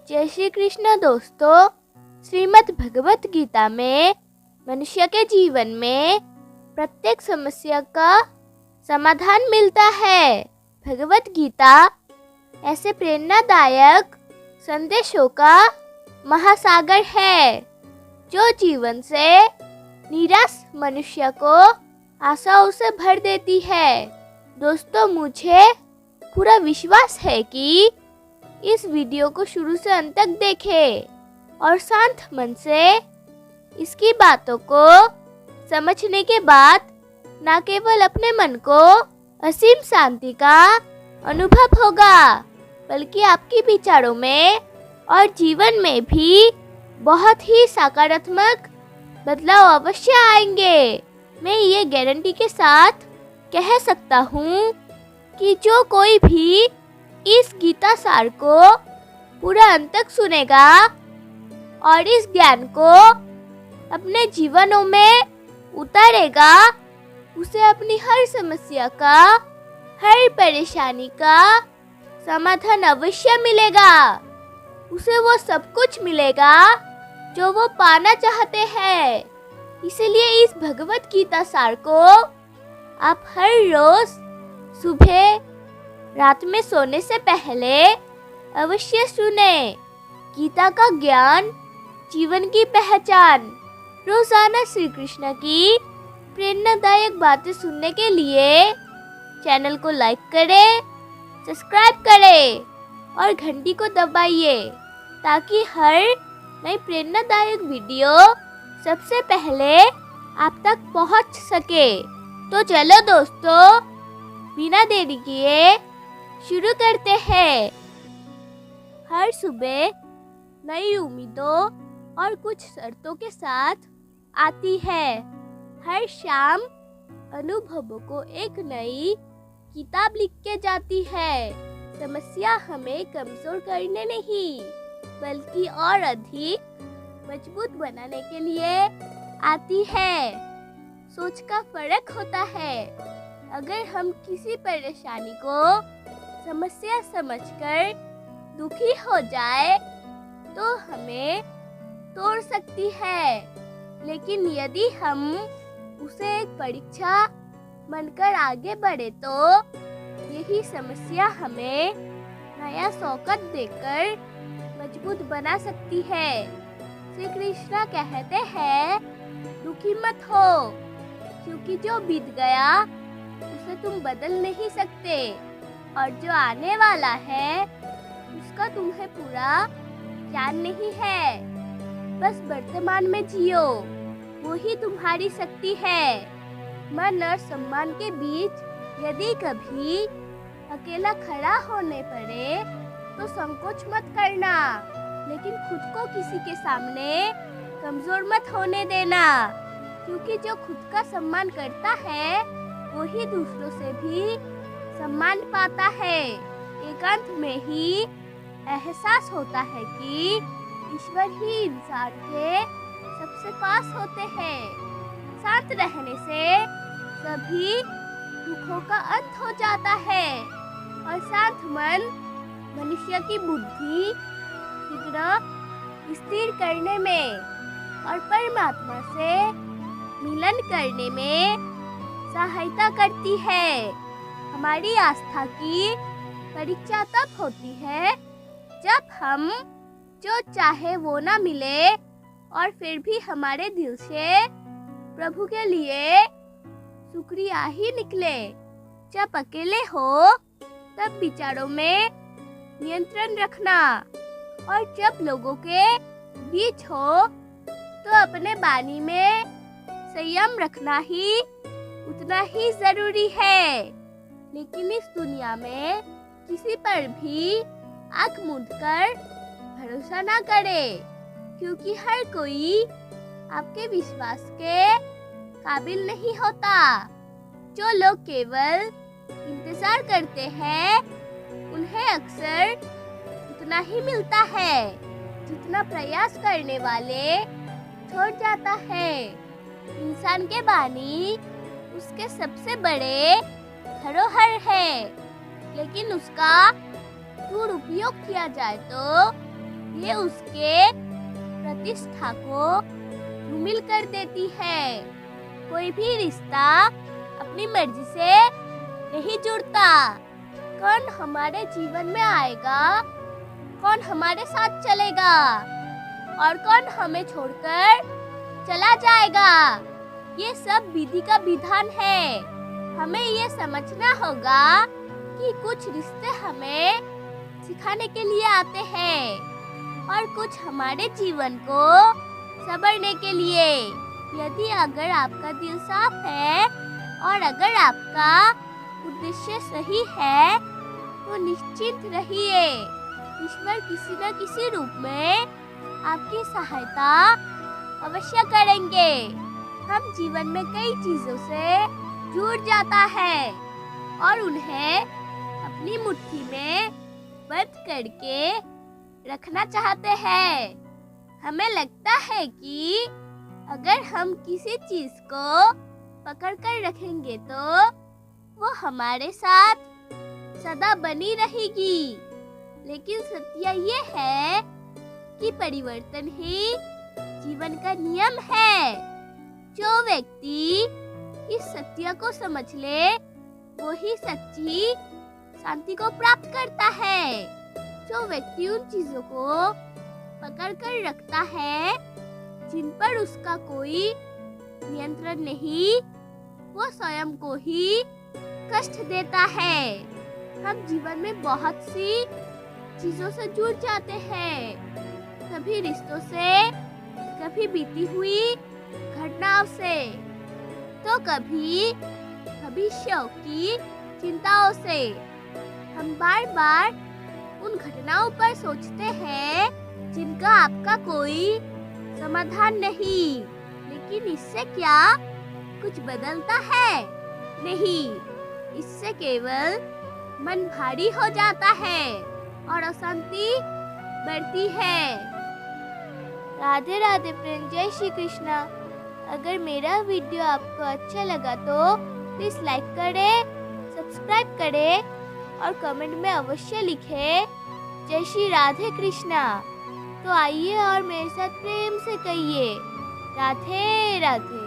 जय श्री कृष्ण दोस्तों। श्रीमद् भगवत गीता में मनुष्य के जीवन में प्रत्येक समस्या का समाधान मिलता है। भगवत गीता ऐसे प्रेरणादायक संदेशों का महासागर है जो जीवन से निराश मनुष्य को आशाओं से भर देती है। दोस्तों, मुझे पूरा विश्वास है कि इस वीडियो को शुरू से अंत तक देखें और शांत मन से इसकी बातों को समझने के बाद न केवल अपने मन को असीम शांति का अनुभव होगा, बल्कि आपके विचारों में और जीवन में भी बहुत ही सकारात्मक बदलाव अवश्य आएंगे। मैं ये गारंटी के साथ कह सकता हूँ कि जो कोई भी इस गीता सार को पूरा अंत तक सुनेगा और इस ज्ञान को अपने जीवनों में उतारेगा, उसे अपनी हर समस्या का, हर परेशानी का समाधान अवश्य मिलेगा। उसे वो सब कुछ मिलेगा जो वो पाना चाहते हैं। इसलिए इस भगवत गीता सार को आप हर रोज सुबह, रात में सोने से पहले अवश्य सुने। गीता का ज्ञान, जीवन की पहचान। रोजाना श्री कृष्ण की प्रेरणादायक बातें सुनने के लिए चैनल को लाइक करें, सब्सक्राइब करें और घंटी को दबाइए ताकि हर नई प्रेरणादायक वीडियो सबसे पहले आप तक पहुंच सके। तो चलो दोस्तों, बिना देरी किए शुरू करते हैं। हर सुबह नई उम्मीदों और कुछ शर्तों के साथ आती है। हर शाम अनुभवों को एक नई किताब लिख के जाती है। समस्या हमें कमजोर करने नहीं, बल्कि और अधिक मजबूत बनाने के लिए आती है। सोच का फर्क होता है। अगर हम किसी परेशानी को समस्या समझकर दुखी हो जाए तो हमें तोड़ सकती है, लेकिन यदि हम उसे एक परीक्षा मानकर आगे बढ़े तो यही समस्या हमें नया शौकत देकर मजबूत बना सकती है। श्री कृष्ण कहते हैं, दुखी मत हो, क्योंकि जो बीत गया उसे तुम बदल नहीं सकते और जो आने वाला है उसका तुम्हें पूरा ज्ञान नहीं है। बस वर्तमान में जियो, वो ही तुम्हारी शक्ति है। मन और सम्मान के बीच यदि कभी अकेला खड़ा होने पड़े तो संकोच मत करना, लेकिन खुद को किसी के सामने कमजोर मत होने देना, क्योंकि जो खुद का सम्मान करता है वही दूसरों से भी सम्मान पाता है। एकांत में ही एहसास होता है कि ईश्वर ही इंसान के सबसे पास होते हैं। शांत रहने से सभी दुखों का अंत हो जाता है और शांत मन मनुष्य की बुद्धि स्थिर करने में और परमात्मा से मिलन करने में सहायता करती है। हमारी आस्था की परीक्षा तब होती है जब हम जो चाहे वो ना मिले और फिर भी हमारे दिल से प्रभु के लिए शुक्रिया ही निकले। जब अकेले हो तब विचारों में नियंत्रण रखना, और जब लोगों के बीच हो तो अपने वाणी में संयम रखना ही उतना ही जरूरी है। लेकिन इस दुनिया में किसी पर भी आंख मूंदकर भरोसा ना करे, क्योंकि हर कोई आपके विश्वास के काबिल नहीं होता। जो लोग केवल इंतजार करते हैं उन्हें अक्सर उतना ही मिलता है जितना प्रयास करने वाले छोड़ जाता है। इंसान के वाणी उसके सबसे बड़े धरोहर है, लेकिन उसका दुरुपयोग किया जाए तो ये उसके प्रतिष्ठा को धूमिल कर देती है। कोई भी रिश्ता अपनी मर्जी से नहीं जुड़ता। कौन हमारे जीवन में आएगा, कौन हमारे साथ चलेगा और कौन हमें छोड़कर चला जाएगा, ये सब विधि का विधान है। हमें ये समझना होगा कि कुछ रिश्ते हमें सिखाने के लिए आते हैं और कुछ हमारे जीवन को संवरने के लिए। यदि अगर आपका दिल साफ है और अगर आपका उद्देश्य सही है तो निश्चिंत रहिए, ईश्वर किसी न किसी रूप में आपकी सहायता अवश्य करेंगे। हम जीवन में कई चीजों से जुड़ जाता है और उन्हें अपनी मुट्ठी में बंद करके रखना चाहते हैं। हमें लगता है कि अगर हम किसी चीज को पकड़ कर रखेंगे तो वो हमारे साथ सदा बनी रहेगी, लेकिन सत्य ये है कि परिवर्तन ही जीवन का नियम है। जो व्यक्ति इस सत्य को समझ ले वो ही सच्ची शांति को प्राप्त करता है। जो व्यक्ति उन चीजों को पकड़ कर रखता है जिन पर उसका कोई नियंत्रण नहीं, वो स्वयं को ही कष्ट देता है। हम जीवन में बहुत सी चीजों से जुड़ जाते हैं, कभी रिश्तों से, कभी बीती हुई घटनाओं से, तो कभी भविष्य की चिंताओं से। हम बार बार उन घटनाओं पर सोचते हैं जिनका आपका कोई समाधान नहीं, लेकिन इससे क्या कुछ बदलता है? नहीं, इससे केवल मन भारी हो जाता है और अशांति बढ़ती है। राधे राधे फ्रेंड, जय श्री कृष्णा। अगर मेरा वीडियो आपको अच्छा लगा तो प्लीज लाइक करें, सब्सक्राइब करें और कमेंट में अवश्य लिखें जय श्री राधे कृष्णा। तो आइए और मेरे साथ प्रेम से कहिए राधे राधे।